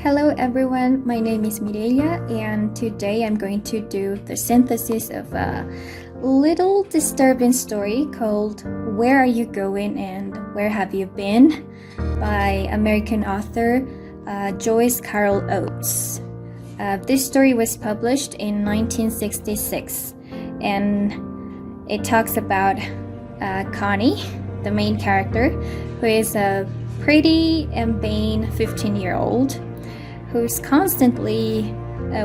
Hello everyone, my name is Mirella and today I'm going to do the synthesis of a little disturbing story called Where Are You Going and Where Have You Been by American author Joyce Carol Oates. This story was published in 1966 and it talks about Connie, the main character, who is a pretty and vain 15-year-old who's constantly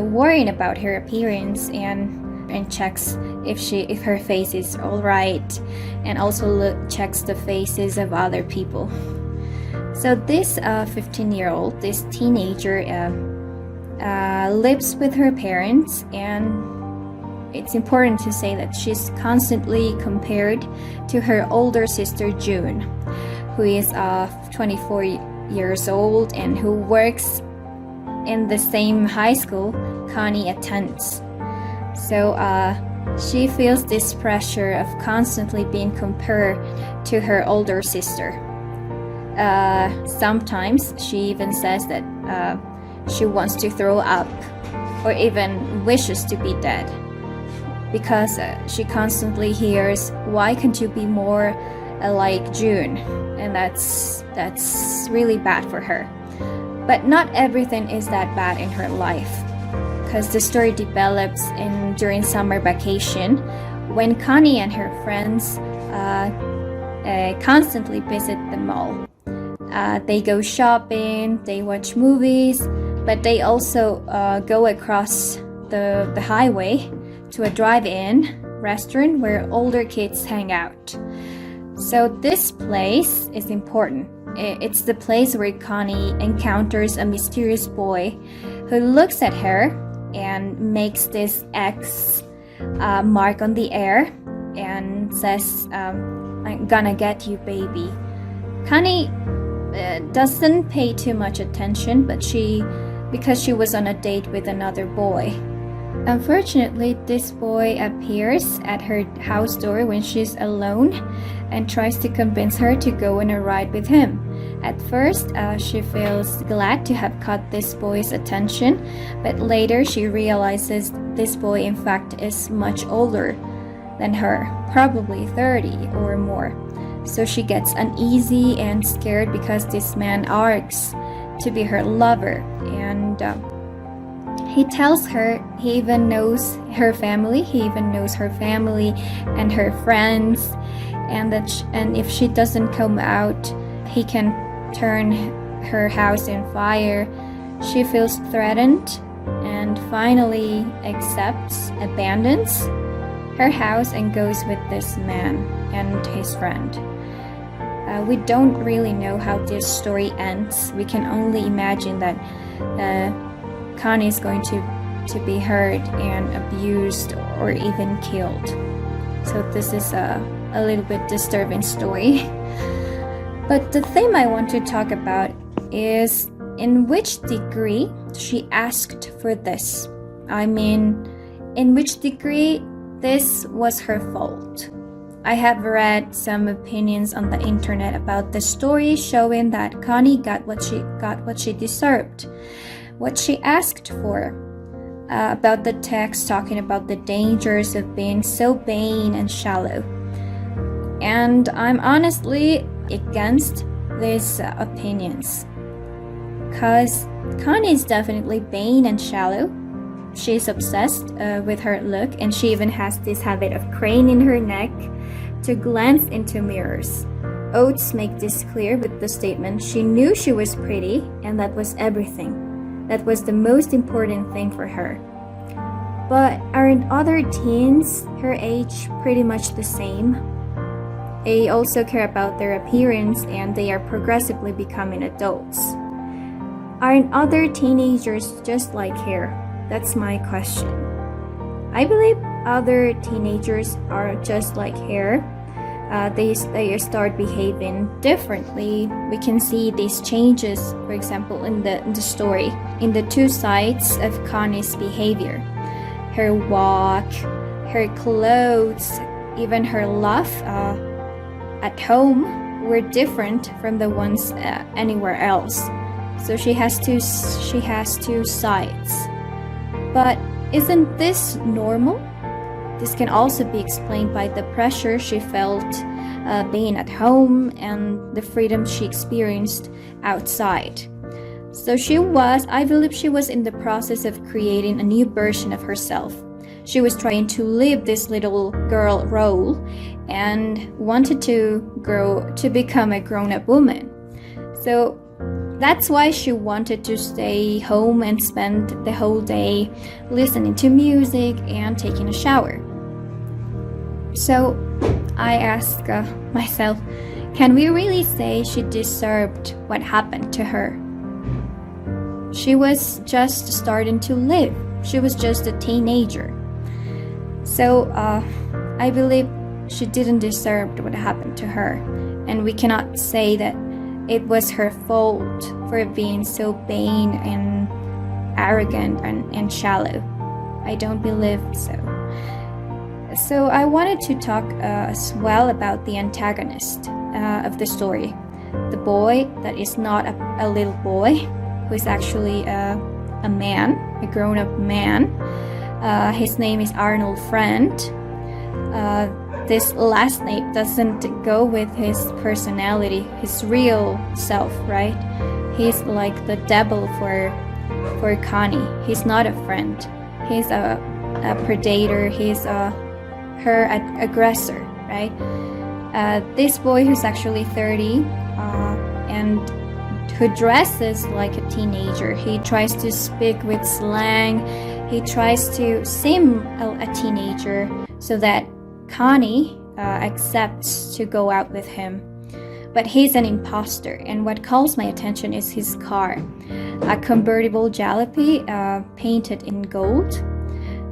worrying about her appearance and checks if her face is all right, and also checks the faces of other people. So this 15-year-old, this teenager, lives with her parents, and it's important to say that she's constantly compared to her older sister June, who is 24 years old and who works in the same high school Connie attends. So she feels this pressure of constantly being compared to her older sister. Sometimes she even says that she wants to throw up or even wishes to be dead because she constantly hears, "Why can't you be more like June?" And that's really bad for her. But not everything is that bad in her life, because the story develops during summer vacation when Connie and her friends constantly visit the mall. They go shopping, they watch movies, but they also go across the highway to a drive-in restaurant where older kids hang out. So this place is important. It's the place where Connie encounters a mysterious boy who looks at her and makes this X mark on the air and says, "I'm gonna get you, baby." Connie doesn't pay too much attention, but because she was on a date with another boy. Unfortunately, this boy appears at her house door when she's alone and tries to convince her to go on a ride with him. At first, she feels glad to have caught this boy's attention, but later she realizes this boy in fact is much older than her, probably 30 or more. So she gets uneasy and scared because this man asks to be her lover, and he tells her he even knows her family. He even knows her family and her friends, and if she doesn't come out, he can turn her house in fire. She feels threatened and finally abandons her house and goes with this man and his friend. We don't really know how this story ends. We can only imagine that Connie is going to be hurt and abused or even killed. So this is a little bit disturbing story. But the theme I want to talk about is in which degree she asked for this. I mean, in which degree this was her fault. I have read some opinions on the internet about the story showing that Connie got what she deserved, what she asked for. About the text talking about the dangers of being so vain and shallow. And I'm honestly against these opinions, because Connie is definitely vain and shallow. She's obsessed with her look, and she even has this habit of craning her neck to glance into mirrors. Oates makes this clear with the statement, she knew she was pretty, and that was everything. That was the most important thing for her. But aren't other teens her age pretty much the same? They also care about their appearance, and they are progressively becoming adults. Aren't other teenagers just like her? That's my question. I believe other teenagers are just like her. They start behaving differently. We can see these changes, for example, in the story, in the two sides of Connie's behavior. Her walk, her clothes, even her laugh at home were different from the ones anywhere else. So she has two sides. But isn't this normal? This can also be explained by the pressure she felt being at home and the freedom she experienced outside. So I believe she was in the process of creating a new version of herself. She was trying to live this little girl role and wanted to grow to become a grown-up woman. So that's why she wanted to stay home and spend the whole day listening to music and taking a shower. So I asked myself, can we really say she deserved what happened to her? She was just starting to live. She was just a teenager. So I believe she didn't deserve what happened to her. And we cannot say that it was her fault for being so vain and arrogant and shallow. I don't believe so. So I wanted to talk as well about the antagonist of the story. The boy that is not a little boy, who is actually a man, a grown-up man. His name is Arnold Friend. This last name doesn't go with his personality, his real self, right? He's like the devil for Connie. He's not a friend. He's a predator. He's her aggressor, right? This boy who's actually 30 and who dresses like a teenager. He tries to speak with slang. He tries to seem a teenager so that Connie accepts to go out with him. But he's an imposter, and what calls my attention is his car, a convertible jalopy painted in gold.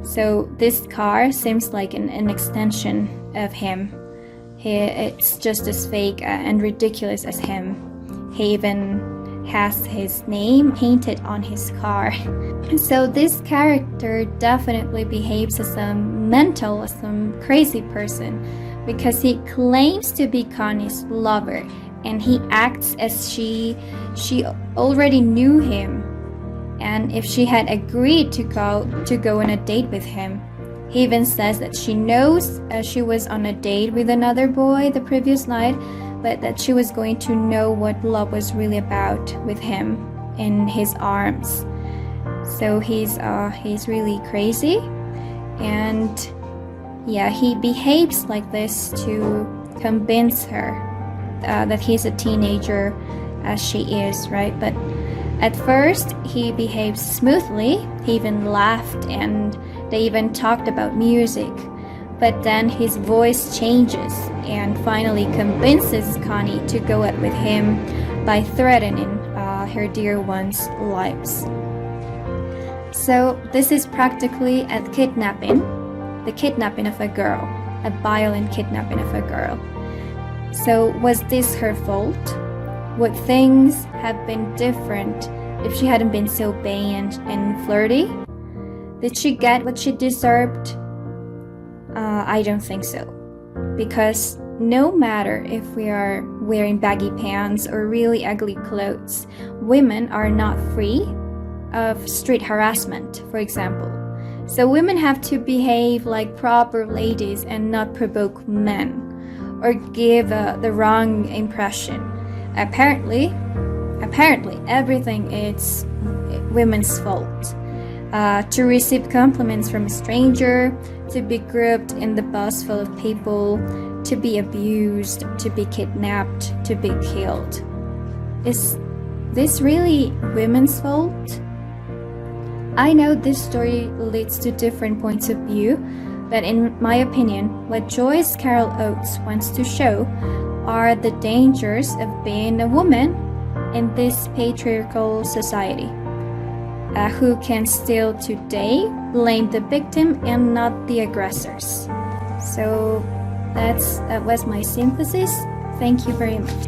So this car seems like an extension of him. It's just as fake and ridiculous as him. He even has his name painted on his car. So this character definitely behaves as some crazy person, because he claims to be Connie's lover, and he acts as she already knew him. And if she had agreed to go on a date with him, he even says that she knows she was on a date with another boy the previous night, but that she was going to know what love was really about with him in his arms. So he's really crazy, and yeah, he behaves like this to convince her that he's a teenager as she is, right? But at first he behaves smoothly. He even laughed, and they even talked about music. But then his voice changes and finally convinces Connie to go out with him by threatening her dear one's lives. So this is practically a kidnapping, the kidnapping of a girl, a violent kidnapping of a girl. So was this her fault? Would things have been different if she hadn't been so vain and flirty? Did she get what she deserved? I don't think so. Because no matter if we are wearing baggy pants or really ugly clothes, women are not free of street harassment, for example. So women have to behave like proper ladies and not provoke men or give the wrong impression. Apparently everything is women's fault. To receive compliments from a stranger, to be grouped in the bus full of people, to be abused, to be kidnapped, to be killed. Is this really women's fault? I know this story leads to different points of view, but in my opinion, what Joyce Carol Oates wants to show are the dangers of being a woman in this patriarchal society, who can still today blame the victim and not the aggressors. So that was my synthesis. Thank you very much.